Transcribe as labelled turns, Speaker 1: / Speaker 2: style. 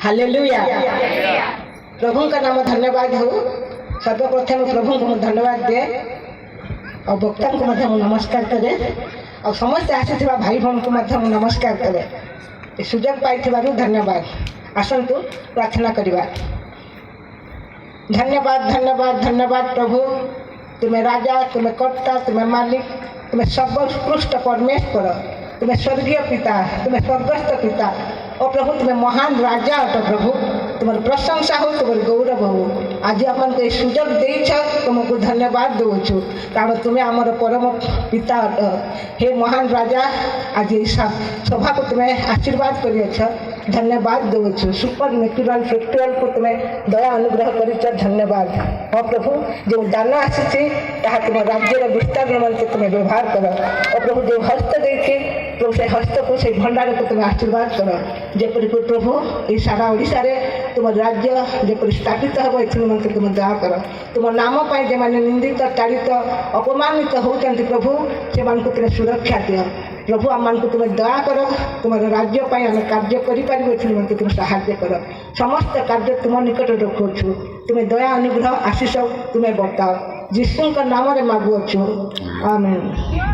Speaker 1: Hallelujah. प्रभु का नाम धन्यवाद हो। सर्वप्रथम प्रभु को धन्यवाद दे और वक्ता को नमस्कार करे और समस्त आसी भाई भौन को नमस्कार करे। सुजोग पाई धन्यवाद। आसतु प्रार्थना करवा। धन्यवाद धन्यवाद धन्यवाद प्रभु। तुम्हें राजा, तुम्हें कर्ता, तुम्हें मालिक, तुम्हें सर्वोत्कृष्ट परमेश्वर, तुम्हें स्वर्गीय पिता, तुम्हें स्वर्गस्थ पिता और प्रभु तुम्हें महान राजा अट प्रभु। तुम्हारी प्रशंसा हो, तुम्हारी गौरव हो। आज अपन को सुजोग देछ तुमको धन्यवाद दूचु कारण तुम्हें आमर परम पिता अट। हे महान राजा, आज सभा को तुम्हें आशीर्वाद कर धन्यवाद दूचु। सुपर नेचुरल फेस्टिवल को तुम्हें दया अनुग्रह कर धन्यवाद। हाँ प्रभु, जो दान आसी तुम राज्यर विस्तार निमंते तुम्हें व्यवहार कर और प्रभु जो हस्त देखे तो से हस्त को से भंडार को तुम्हें आशीर्वाद कर। जेपरी प्रभु ये सारा ओडिशा रे तुम राज्य जेपरी स्थापित हम ये निमंते तुम दया कर। तुम नाम पाई जो मैंने निंदित ताड़ित अपमानित होती प्रभु से तुम्हें सुरक्षा दियो प्रभु। आम को तुम्हें दया कर। तुम राज्य आम कार्य कर तुम साहाଯ୍य कर। समस्त कार्य तुम निकट रखुछु। तुम्हें दया अनुग्रह आशीष तुम्हें बताओ। यीशु नाम मागुअछु। आमेन।